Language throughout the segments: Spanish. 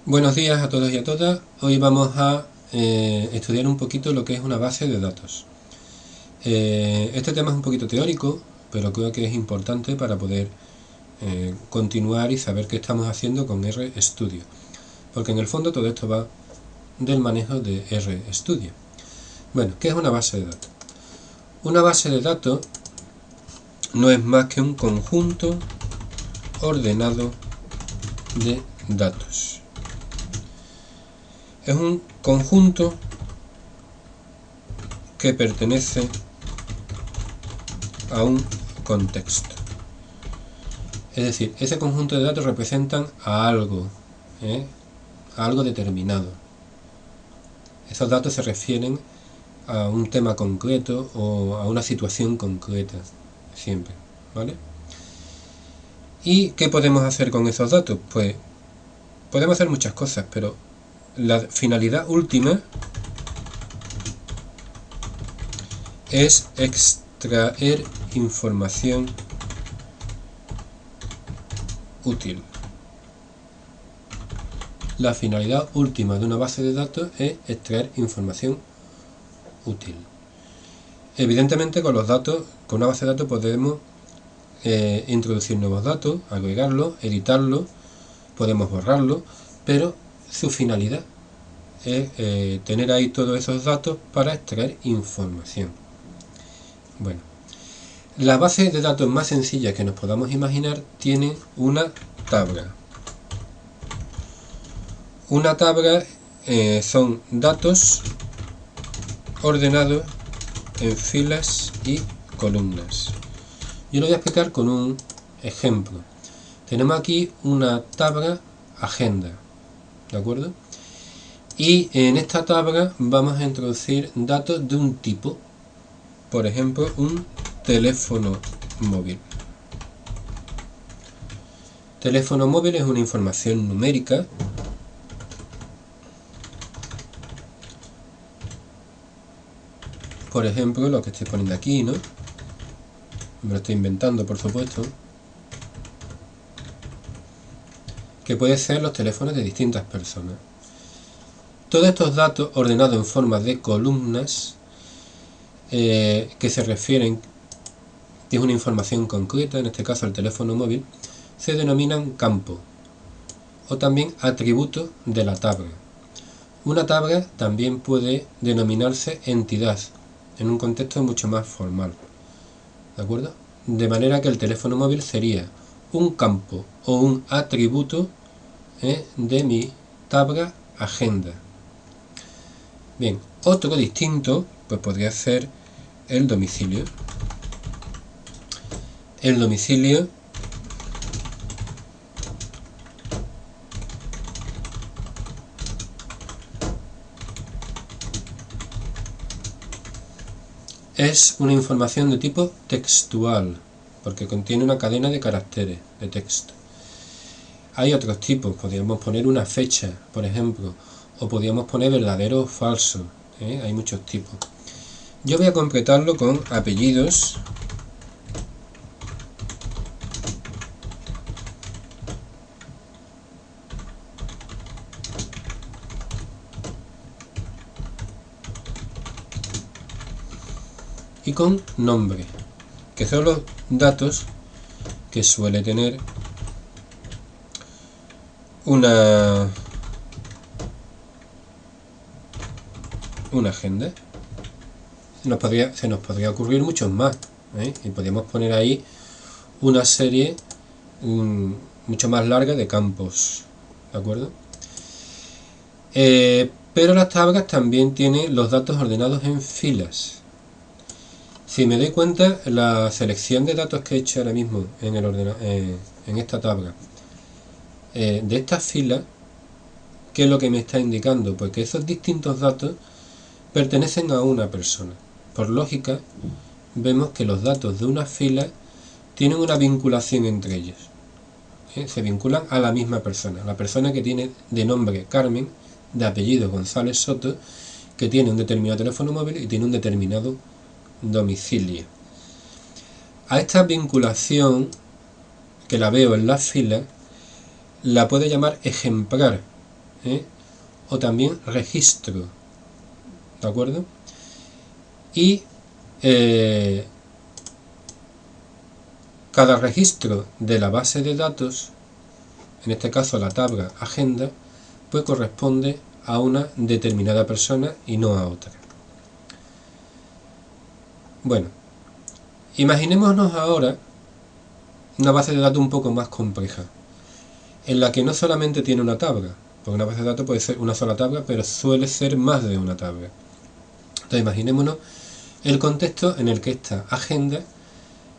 Buenos días a todos y a todas. Hoy vamos a estudiar un poquito lo que es una base de datos. Este tema es un poquito teórico, pero creo que es importante para poder continuar y saber qué estamos haciendo con RStudio. Porque en el fondo todo esto va del manejo de RStudio. Bueno, ¿qué es una base de datos? Una base de datos no es más que un conjunto ordenado de datos. Es un conjunto que pertenece a un contexto. Es decir, ese conjunto de datos representan a algo determinado. Esos datos se refieren a un tema concreto o a una situación concreta, siempre, ¿vale? ¿Y qué podemos hacer con esos datos? Pues podemos hacer muchas cosas, pero la finalidad última es extraer información útil. La finalidad última de una base de datos es extraer información útil. Evidentemente con una base de datos podemos introducir nuevos datos, agregarlos, editarlos, podemos borrarlos, pero su finalidad es tener ahí todos esos datos para extraer información. Bueno, la base de datos más sencilla que nos podamos imaginar tiene una tabla. Una tabla son datos ordenados en filas y columnas. Yo lo voy a explicar con un ejemplo. Tenemos aquí una tabla agenda, ¿de acuerdo? Y en esta tabla vamos a introducir datos de un tipo, por ejemplo, un teléfono móvil. Teléfono móvil es una información numérica por ejemplo, lo que estoy poniendo aquí, ¿no? Me lo estoy inventando, por supuesto. Que puede ser los teléfonos de distintas personas. Todos estos datos ordenados en forma de columnas que se refieren, que es una información concreta, en este caso el teléfono móvil, se denominan campos o también atributos de la tabla. Una tabla también puede denominarse entidad en un contexto mucho más formal, ¿de acuerdo? De manera que el teléfono móvil sería un campo o un atributo de mi tabla agenda. Bien, otro distinto pues podría ser el domicilio. El domicilio es una información de tipo textual, porque contiene una cadena de caracteres de texto. Hay otros tipos, podríamos poner una fecha, por ejemplo, o podríamos poner verdadero o falso, hay muchos tipos. Yo voy a completarlo con apellidos y con nombre, que son los datos que suele tener una agenda. Se nos podría ocurrir muchos más, y podríamos poner ahí una serie mucho más larga de campos, ¿de acuerdo? Pero las tablas también tienen los datos ordenados en filas. Si me doy cuenta, la selección de datos que he hecho ahora mismo en esta tabla, de estas filas, ¿qué es lo que me está indicando? Pues que esos distintos datos pertenecen a una persona. Por lógica, vemos que los datos de una fila tienen una vinculación entre ellos. Se vinculan a la misma persona. La persona que tiene de nombre Carmen, de apellido González Soto, que tiene un determinado teléfono móvil y tiene un determinado domicilio. A esta vinculación, que la veo en las filas, la puedo llamar ejemplar, o también registro, ¿de acuerdo? Y cada registro de la base de datos, en este caso la tabla agenda, pues corresponde a una determinada persona y no a otra. Bueno, imaginémonos ahora una base de datos un poco más compleja, en la que no solamente tiene una tabla, porque una base de datos puede ser una sola tabla, pero suele ser más de una tabla. Entonces imaginémonos el contexto en el que esta agenda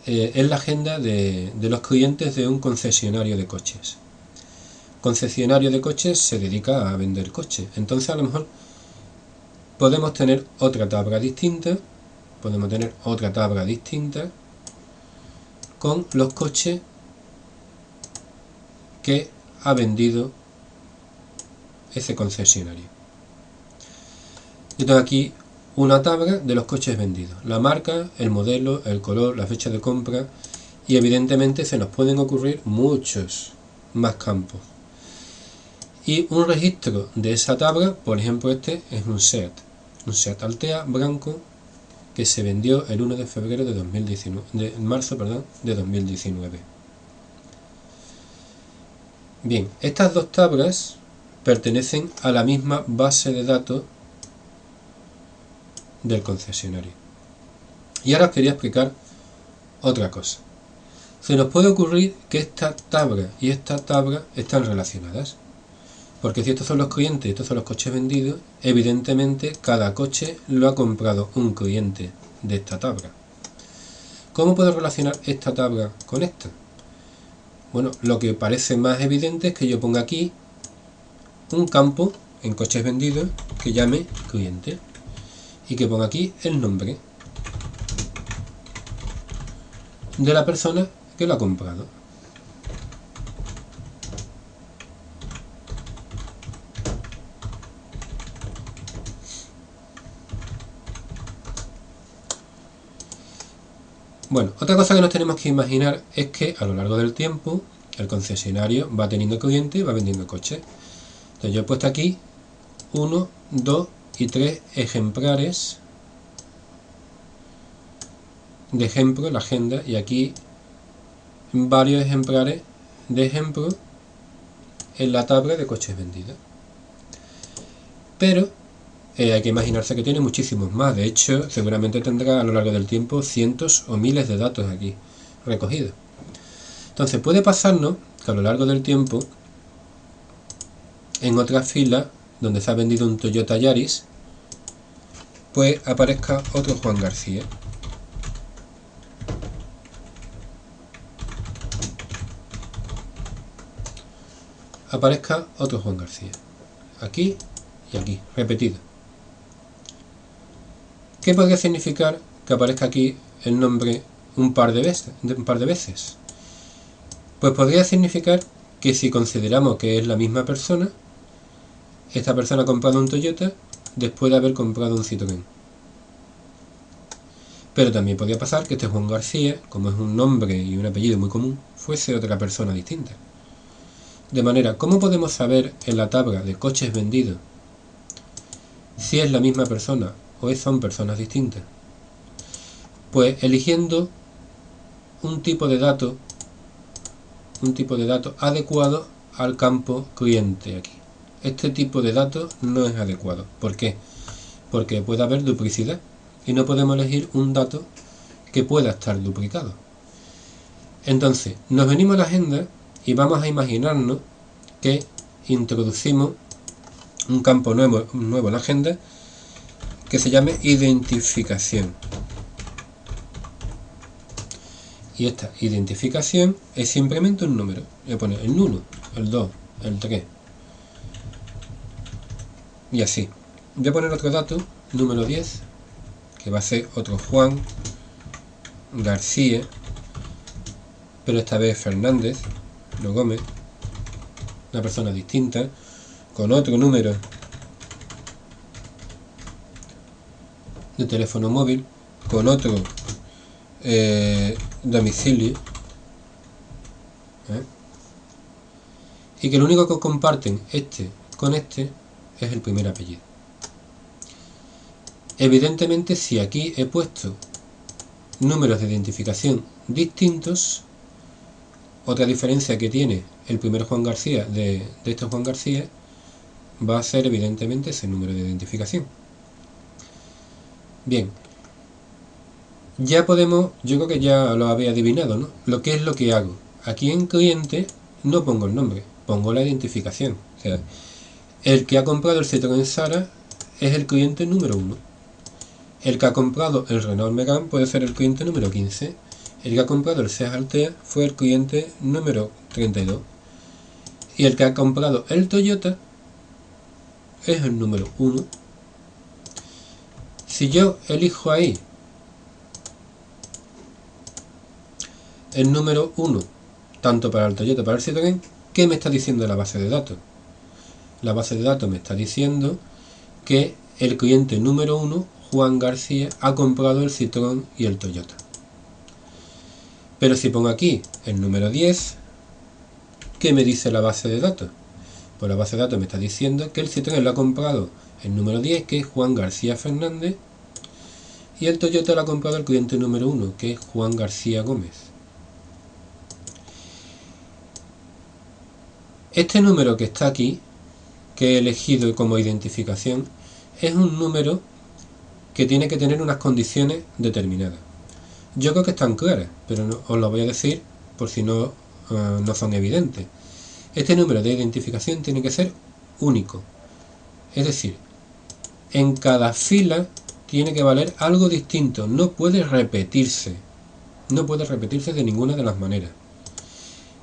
es la agenda de los clientes de un concesionario de coches. Concesionario de coches se dedica a vender coches, entonces a lo mejor podemos tener otra tabla distinta, con los coches que ha vendido ese concesionario. Yo tengo aquí una tabla de los coches vendidos, la marca, el modelo, el color, la fecha de compra, y evidentemente se nos pueden ocurrir muchos más campos. Y un registro de esa tabla, por ejemplo, este es un SEAT Altea blanco que se vendió el 1 de febrero de 2019, de marzo, de 2019. Bien, estas dos tablas pertenecen a la misma base de datos del concesionario. Y ahora os quería explicar otra cosa. Se nos puede ocurrir que esta tabla y esta tabla están relacionadas, porque si estos son los clientes y estos son los coches vendidos, evidentemente cada coche lo ha comprado un cliente de esta tabla. ¿Cómo puedo relacionar esta tabla con esta? Bueno, lo que parece más evidente es que yo ponga aquí un campo en coches vendidos que llame cliente y que ponga aquí el nombre de la persona que lo ha comprado. Bueno, otra cosa que nos tenemos que imaginar es que a lo largo del tiempo el concesionario va teniendo clientes y va vendiendo coches. Entonces yo he puesto aquí 1, 2 y 3 ejemplares de ejemplo, la agenda, y aquí varios ejemplares de ejemplo en la tabla de coches vendidos. Pero hay que imaginarse que tiene muchísimos más. De hecho, seguramente tendrá a lo largo del tiempo cientos o miles de datos aquí recogidos. Entonces puede pasarnos que a lo largo del tiempo, en otra fila donde se ha vendido un Toyota Yaris, pues aparezca otro Juan García. Aparezca otro Juan García. Aquí y aquí, repetido. ¿Qué podría significar que aparezca aquí el nombre un par de veces? Pues podría significar que si consideramos que es la misma persona, esta persona ha comprado un Toyota después de haber comprado un Citroën. Pero también podría pasar que este Juan García, como es un nombre y un apellido muy común, fuese otra persona distinta. De manera, ¿cómo podemos saber en la tabla de coches vendidos si es la misma persona o son personas distintas? Pues eligiendo un tipo de dato adecuado al campo cliente aquí. Este tipo de datos no es adecuado. ¿Por qué? Porque puede haber duplicidad y no podemos elegir un dato que pueda estar duplicado. Entonces, nos venimos a la agenda y vamos a imaginarnos que introducimos un campo nuevo en la agenda que se llame identificación. Y esta identificación es simplemente un número. Voy a poner el 1, el 2, el 3. Y así. Voy a poner otro dato, número 10, que va a ser otro Juan García, pero esta vez Fernández, no Gómez, una persona distinta, con otro número de teléfono móvil, con otro domicilio, y que lo único que comparten este con este es el primer apellido. Evidentemente, si aquí he puesto números de identificación distintos, otra diferencia que tiene el primer Juan García de este Juan García va a ser evidentemente ese número de identificación. Bien, ya podemos, yo creo que ya lo habéis adivinado, ¿no? Lo que es lo que hago. Aquí en cliente no pongo el nombre, pongo la identificación. O sea, el que ha comprado el Citroën Sara es el cliente número 1. El que ha comprado el Renault Megane puede ser el cliente número 15. El que ha comprado el Seat Altea fue el cliente número 32. Y el que ha comprado el Toyota es el número 1. Si yo elijo ahí el número 1, tanto para el Toyota como para el Citroën, ¿qué me está diciendo la base de datos? La base de datos me está diciendo que el cliente número 1, Juan García, ha comprado el Citroën y el Toyota. Pero si pongo aquí el número 10, ¿qué me dice la base de datos? Pues la base de datos me está diciendo que el Citroën lo ha comprado el número 10, que es Juan García Fernández, y el Toyota lo ha comprado el cliente número 1, que es Juan García Gómez. Este número que está aquí, que he elegido como identificación, es un número que tiene que tener unas condiciones determinadas. Yo creo que están claras, pero no, os lo voy a decir por si no son evidentes. Este número de identificación tiene que ser único. Es decir, en cada fila tiene que valer algo distinto, no puede repetirse. No puede repetirse de ninguna de las maneras.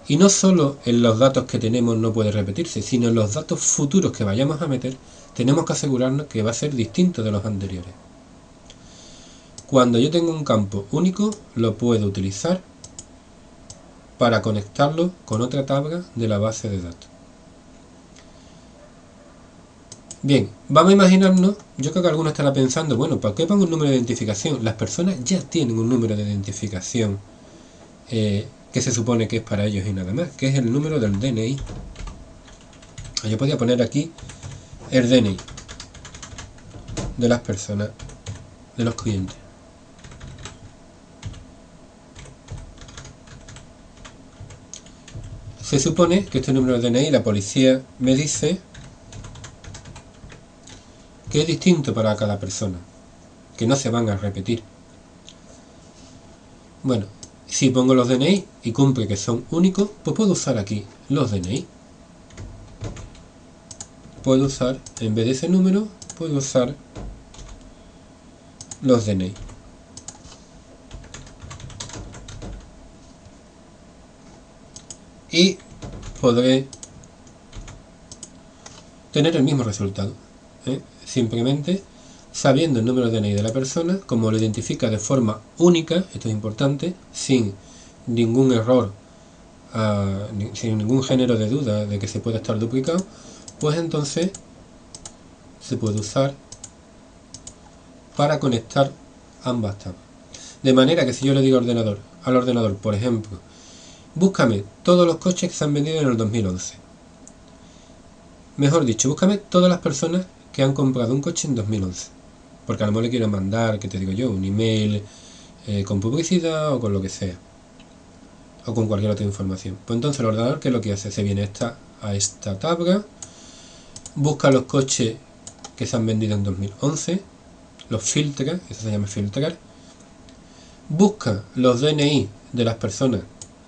Y no solo en los datos que tenemos no puede repetirse, sino en los datos futuros que vayamos a meter, tenemos que asegurarnos que va a ser distinto de los anteriores. Cuando yo tengo un campo único, lo puedo utilizar para conectarlo con otra tabla de la base de datos. Bien, vamos a imaginarnos, yo creo que alguno estará pensando, bueno, ¿por qué pongo un número de identificación? Las personas ya tienen un número de identificación que se supone que es para ellos y nada más, que es el número del DNI. Yo podría poner aquí el DNI de las personas, de los clientes. Se supone que este número de DNI la policía me dice que es distinto para cada persona, que no se van a repetir. Bueno, si pongo los DNI y cumple que son únicos, pues puedo usar aquí los DNI. Puedo usar, en vez de ese número, puedo usar los DNI. Y podré tener el mismo resultado, simplemente sabiendo el número de DNI de la persona, como lo identifica de forma única, esto es importante, sin ningún error, sin ningún género de duda de que se pueda estar duplicado, pues entonces se puede usar para conectar ambas tablas. De manera que si yo le digo al ordenador, por ejemplo, búscame todos los coches que se han vendido en el 2011. Mejor dicho, búscame todas las personas que han comprado un coche en 2011. Porque a lo mejor le quiero mandar, ¿qué te digo yo? Un email con publicidad o con lo que sea. O con cualquier otra información. Pues entonces el ordenador, ¿qué es lo que hace? Se viene a esta tabla, busca los coches que se han vendido en 2011, los filtra, eso se llama filtrar, busca los DNI de las personas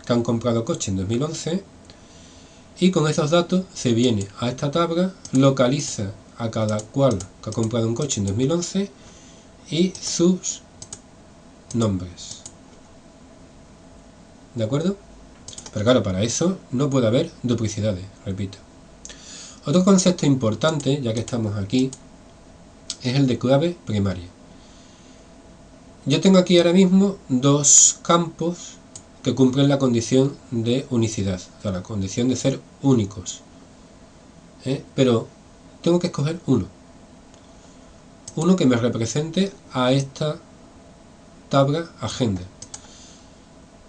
que han comprado coche en 2011 y con esos datos se viene a esta tabla, localiza a cada cual que ha comprado un coche en 2011 y sus nombres. ¿De acuerdo? Pero claro, para eso no puede haber duplicidades, repito. Otro concepto importante, ya que estamos aquí, es el de clave primaria. Yo tengo aquí ahora mismo dos campos que cumplen la condición de unicidad, o sea, la condición de ser únicos. Pero tengo que escoger uno que me represente a esta tabla agenda.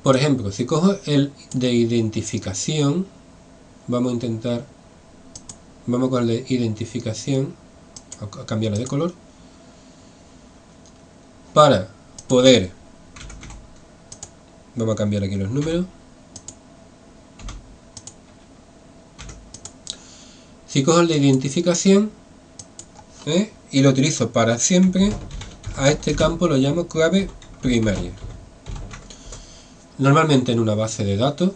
Por ejemplo, si cojo el de identificación, vamos a intentar vamos con la identificación, a cambiarlo de color, para poder, vamos a cambiar aquí los números. Si cojo el de identificación y lo utilizo para siempre, a este campo lo llamo clave primaria. Normalmente en una base de datos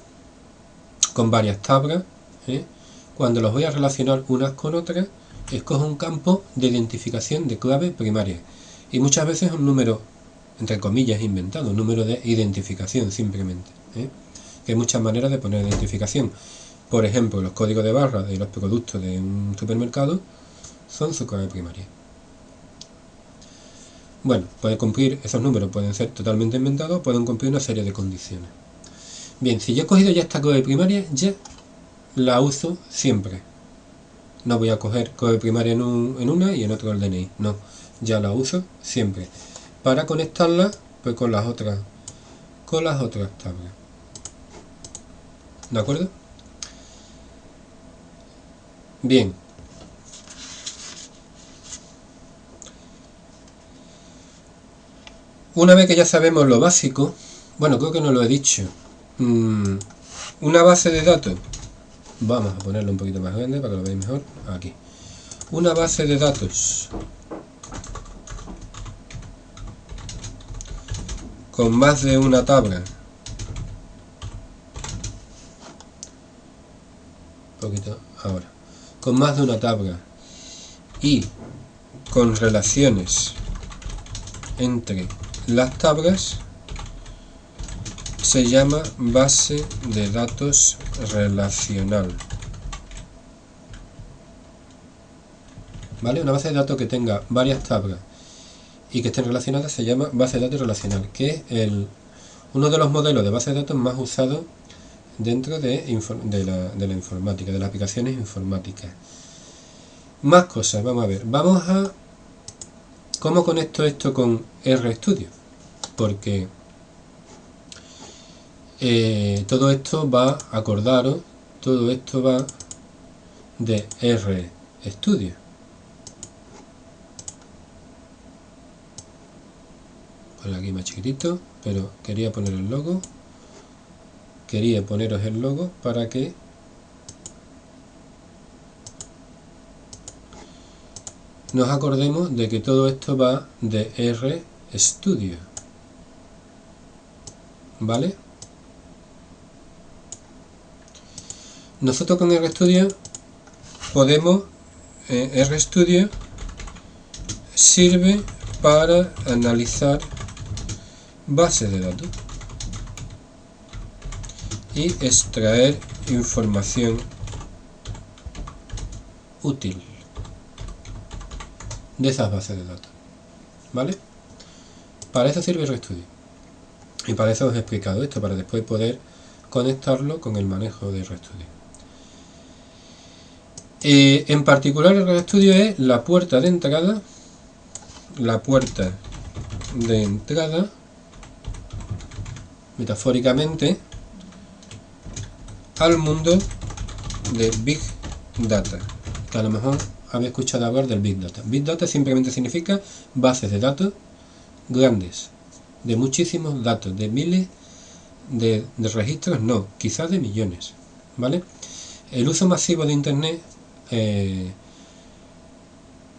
con varias tablas, cuando los voy a relacionar unas con otras, escojo un campo de identificación de clave primaria. Y muchas veces un número, entre comillas, inventado, un número de identificación simplemente. Que hay muchas maneras de poner identificación. Por ejemplo, los códigos de barra de los productos de un supermercado son su clave primaria. Bueno, puede cumplir, esos números pueden ser totalmente inventados, pueden cumplir una serie de condiciones. Bien, si yo he cogido ya esta clave primaria, ya la uso siempre. No voy a coger clave primaria en una y en otro el DNI, no, ya la uso siempre. Para conectarla pues con las otras tablas. ¿De acuerdo? Bien. Una vez que ya sabemos lo básico, bueno, creo que no lo he dicho. Una base de datos, vamos a ponerlo un poquito más grande para que lo veáis mejor. Aquí. Una base de datos con más de una tabla. Un poquito ahora. Con más de una tabla y con relaciones entre las tablas se llama base de datos relacional. ¿Vale? Una base de datos que tenga varias tablas y que estén relacionadas se llama base de datos relacional, que es uno de los modelos de base de datos más usados dentro de la informática, de las aplicaciones informáticas. Más cosas, vamos a ver. Vamos a cómo conecto esto con RStudio, porque todo esto va, acordaros, todo esto va de RStudio. Ponlo aquí más chiquitito, pero quería poner el logo. Quería poneros el logo para que nos acordemos de que todo esto va de RStudio. ¿Vale? Nosotros con RStudio podemos, RStudio sirve para analizar bases de datos y extraer información útil de esas bases de datos. ¿Vale? Para eso sirve RStudio. Y para eso os he explicado esto, para después poder conectarlo con el manejo de RStudio. En particular el RStudio es la puerta de entrada, metafóricamente, al mundo de Big Data, que a lo mejor habéis escuchado hablar del Big Data. Big Data simplemente significa bases de datos grandes, de muchísimos datos, de miles de registros, no, quizás de millones, ¿vale? El uso masivo de Internet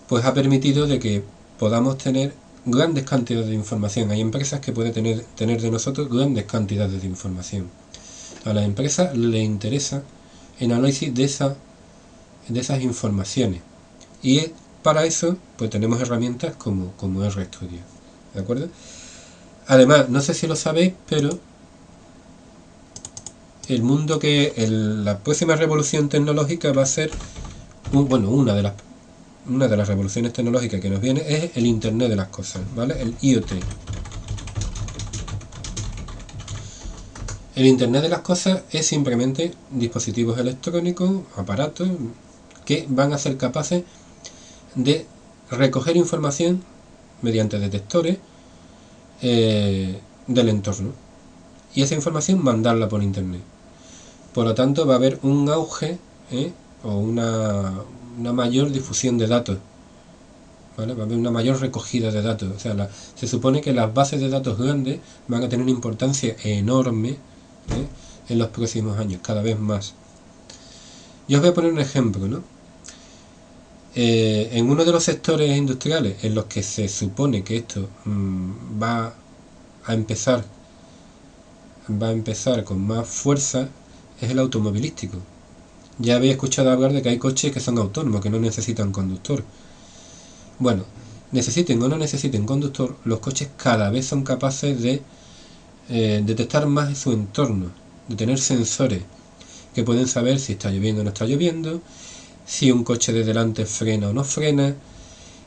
pues ha permitido de que podamos tener grandes cantidades de información. Hay empresas que pueden tener de nosotros grandes cantidades de información. A las empresas les interesa el análisis de esas informaciones, y para eso pues tenemos herramientas como RStudio, ¿de acuerdo? Además, no sé si lo sabéis, pero el mundo la próxima revolución tecnológica va a ser una de las revoluciones tecnológicas que nos viene es el Internet de las cosas, ¿vale? El IoT. El Internet de las cosas es simplemente dispositivos electrónicos, aparatos, que van a ser capaces de recoger información mediante detectores del entorno y esa información mandarla por Internet. Por lo tanto, va a haber un auge o una mayor difusión de datos, ¿vale? Va a haber una mayor recogida de datos. O sea, se supone que las bases de datos grandes van a tener una importancia enorme, ¿eh? En los próximos años, cada vez más. Yo os voy a poner un ejemplo, ¿no? En uno de los sectores industriales en los que se supone que esto va a empezar con más fuerza es el automovilístico. Ya habéis escuchado hablar de que hay coches que son autónomos, que no necesitan conductor. Bueno, necesiten o no necesiten conductor, los coches cada vez son capaces de detectar más su entorno, de tener sensores que pueden saber si está lloviendo o no está lloviendo, si un coche de delante frena o no frena,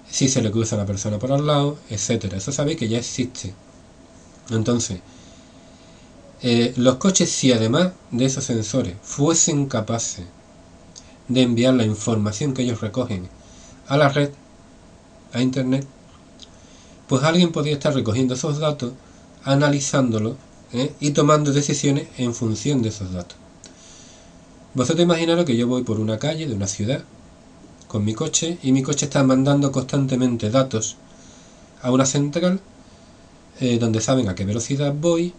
si se le cruza a la persona por al lado, etcétera. Eso sabéis que ya existe. Entonces, los coches, si además de esos sensores fuesen capaces de enviar la información que ellos recogen a la red, a internet, pues alguien podría estar recogiendo esos datos, analizándolos, y tomando decisiones en función de esos datos. Vosotros imaginaros que yo voy por una calle de una ciudad con mi coche y mi coche está mandando constantemente datos a una central donde saben a qué velocidad voy,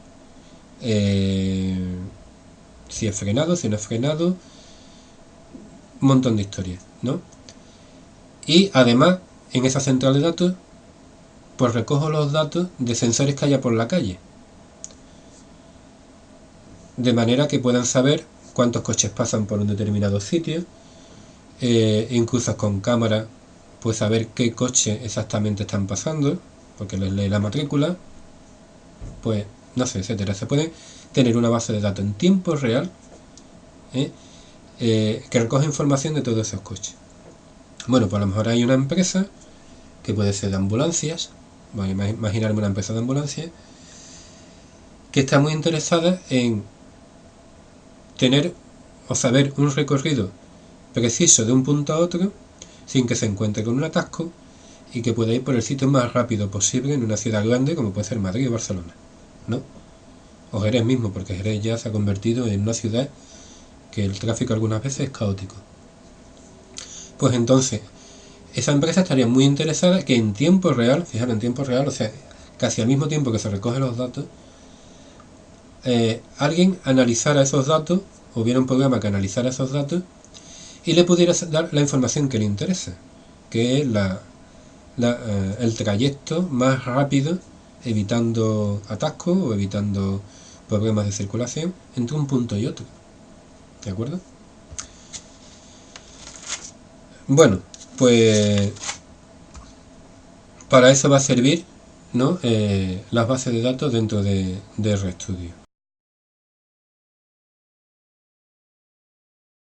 si he frenado, si no he frenado, un montón de historias, ¿no? Y además, en esa central de datos, pues recojo los datos de sensores que haya por la calle, de manera que puedan saber cuántos coches pasan por un determinado sitio, incluso con cámara, pues saber qué coches exactamente están pasando, porque les lee la matrícula, pues no sé, etcétera. Se puede tener una base de datos en tiempo real que recoge información de todos esos coches. Bueno, pues a lo mejor hay una empresa que puede ser de ambulancias, voy a imaginarme una empresa de ambulancias, que está muy interesada en tener o saber un recorrido preciso de un punto a otro sin que se encuentre con un atasco y que pueda ir por el sitio más rápido posible en una ciudad grande como puede ser Madrid o Barcelona, ¿no? O Jerez mismo, porque Jerez ya se ha convertido en una ciudad que el tráfico algunas veces es caótico. Pues entonces, esa empresa estaría muy interesada que en tiempo real, fijaros, en tiempo real, o sea, casi al mismo tiempo que se recogen los datos, alguien analizara esos datos, hubiera un programa que analizara esos datos y le pudiera dar la información que le interesa, que es el trayecto más rápido, evitando atascos o evitando problemas de circulación entre un punto y otro. ¿De acuerdo? Bueno, pues para eso va a servir, ¿no? Las bases de datos dentro de RStudio.